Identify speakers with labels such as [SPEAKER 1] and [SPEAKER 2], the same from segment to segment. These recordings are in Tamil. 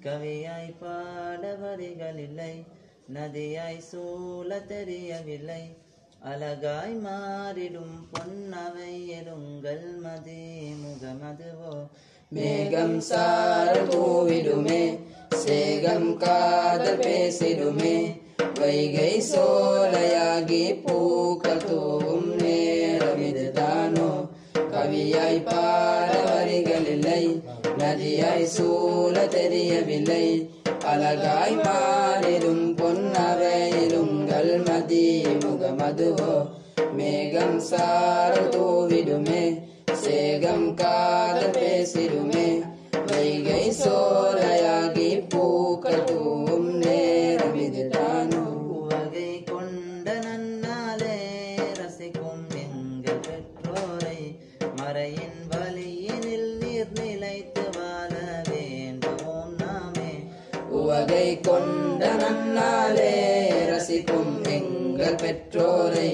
[SPEAKER 1] கவியாய் பாட வரிகள் இல்லை, நதியாய் சூழ தெரியவில்லை, அழகாய் மாறிடும் பொன்னவை எலுங்கள் மதி முகமதுவோ.
[SPEAKER 2] மேகம் சாரல் தூவிடுமே, சேகம் காதல் பேசிடுமே, வைகை சோலையாகி பூக்கள் தூவும் நேரம் இதுதானோ. கவியாய் பாட வரிகள் இல்லை, நதியாய் சூழ தெரியவில்லை, அழகாய் மாறிடும் பொன்னவையிலுங்கள் மதி முகமதுவோ. மேகம் சாரல் தூவிடுமே, சேகம் காதல் பேசிடுமே, வைகை சோலையாகி பூக்கள் தூவும் நேரம் இதுதானோ.
[SPEAKER 1] உவகை கொண்ட நன்னாலே ரசிக்கும் எங்கள் பெற்றோரை, மறையின் வழியினில் நீர் நிலைத்து வாழ வேண்டுவோம் நாமே.
[SPEAKER 2] உவகை கொண்ட நன்னாலே ரசிக்கும் எங்கள் பெற்றோரை,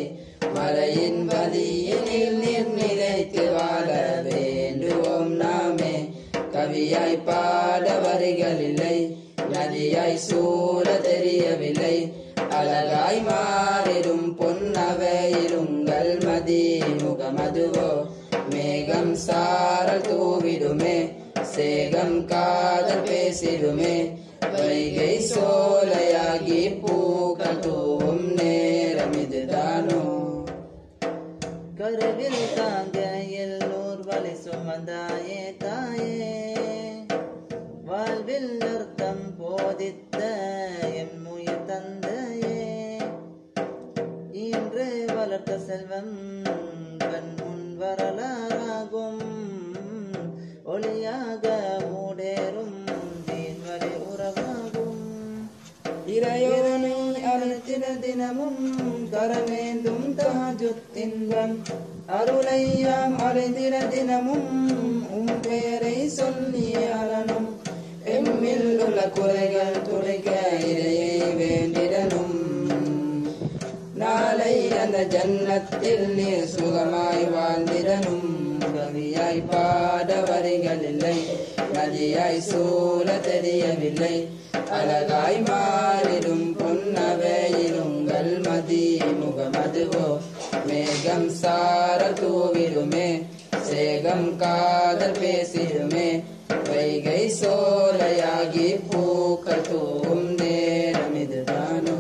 [SPEAKER 2] மறையின் வழியினில் நீர் நிலைத்து வாழ வேண்டுவோம் நாமே. கவியாய் பாட வரிகள் இல்லை, நதியாய் சூழ தெரியவில்லை, அழகாய் மாறிடும் பொன்னவையிலுங்கள் மதி முகமதுவோ. மேகம் சாரல் தூவிடுமே, சேகம் காதல் பேசிடுமே, வைகை சோலையாகி பூக்கள் தூவும் நேரம் இதுதானோ.
[SPEAKER 1] கருவில் தாங்க எல்லோர் வலை சுமந்தாயே தாயே, வாழ்வில் அர்த்தம் போதித்த எம் உயிர் தந்தையே, இன்று வளர்த்த செல்வம் கண் முன் வரலாறாகும், ஒளியாக மூடேறும் தீன்வரை உறவாகும்.
[SPEAKER 2] இறையோனை அழைத்திட தினமும் கரமேந்தும் தஹஜுத் இன்பம், அருளையாம் அடைந்திட தினமும் உம் பெயரை சொல்லிய அலனும், எம்மில் உள்ள குறைகள் துடைக்க இறையை வேண்டிடனும். நாளை அந்த ஜன்னத்தில் நீர் சுகமாய் வாழ்ந்திடனும். கவியாய் பாட வரிகள் இல்லை, நதியாய் சூழ தெரியவில்லை, அழகாய் மாறிடும் பொன்னவையிலுங்கள் மதி முகமதுவோ. மேகம் சாரல் தூவிடுமே, சேகம் காதல் பேசிடுமே, வைகை சோலையாகி பூக்கள் தூவும் நேரம் இதுதானோ.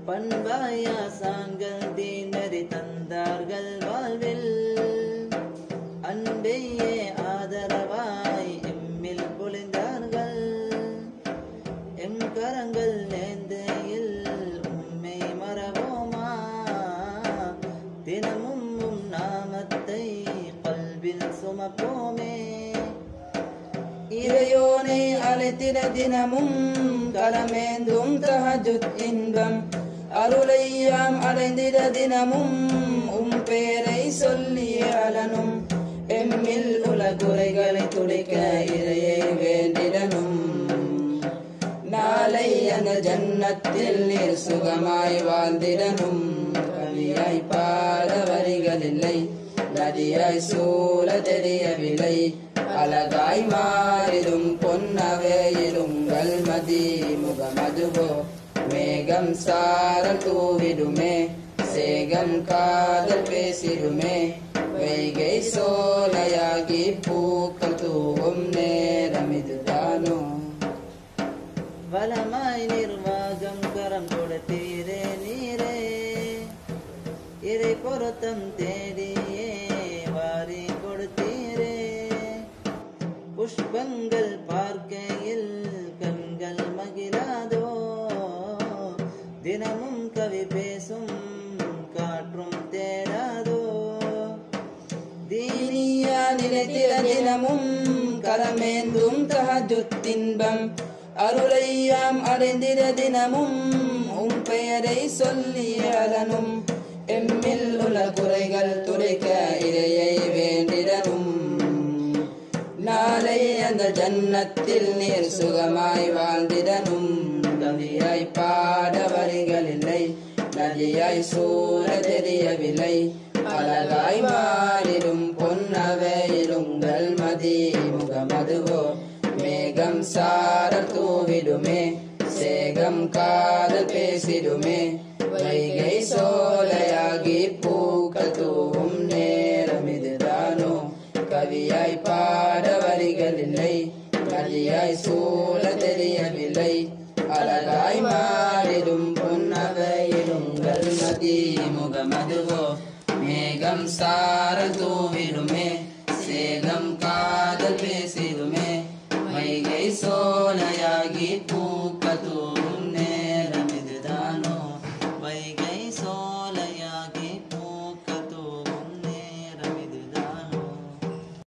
[SPEAKER 1] பண்பாயாசான்கள் தீனறி தந்தார்கள் வாழ்வில், அன்பையே ஆதரவாய் எம்மில் பொழிந்தார்கள். எம் கரங்கள் நேர்ந்தையில் உம்மை மறவோமா, தினமும் உம் நாமத்தை கல்வில் சுமப்போமே.
[SPEAKER 2] இறையோனை அழைத்திட தினமும் கரமேந்தும் தஹஜுத் இன்பம், அருளையாம் அடைந்திட தினமும் உம் பெயரை சொல்லிய அலனும், எம்மில் உள்ள குறைகளை துடைக்க இறையை வேண்டிடனும். நாளை அந்த ஜன்னத்தில் நீர் சுகமாய் வாழ்ந்திடனும். கவியாய் பாட வரிகள் இல்லை, நதியாய் சூழ தெரியவில்லை, அழகாய் மாறிடும் பொன்னவையிலுங்கள் மதி முகமதுவோ. மேகம் சாரல் தூவிடுமே, சேகம் காதல் பேசிடுமே, வைகை சோலையாகி பூக்கள் தூவும் நேரம் இதுதானோ.
[SPEAKER 1] வளமாய் நிர்வாகம் கரம் கொடுத்தீரே நீரே, இறை பொருத்தம் தேடியே வாரி கொடுத்தீரே. புஷ்பங்கள் பார்க்கையில் கண்கள் மகிழாதோ, தினமும் கவி பேசும் காற்றும் தேடாதோ.
[SPEAKER 2] தீனியா நினைத்திட தினமும் கரமேந்தும் தஹஜுத் இன்பம், அருளையாம் அடைந்திட தினமும் உம் பெயரை சொல்லிய அலனும், எம்மில் உள்ள குறைகள் துடைக்க இறையை வேண்டிடனும். நாளை அந்த ஜன்னத்தில் நீர் சுகமாய் வாழ்ந்திடனும். கவியாய் பாட வரிகள் இல்லை, நதியாய் சூழ தெரியவில்லை அழகாய் மாறிடும் பொன்னவையிலுங்கள் மதி முகமதுவோ மேகம் சாரல் தூவிடுமே சேகம் காதல் பேசிடுமே வைகை சோலையாகி பூக்கள் தூவும் நேரம் இதுதானோ கவியாய் பாட வரிகள் இல்லை நதியாய் சூழ தெரியவில்லை அழகாய் மாறிடும் பொன்னவையிலுங்கள் மதி முகமதுவோ மேகம் சாரல் தூவிடுமே சேகம் காதல் பேசிடுமே வைகை சோலையாகி பூ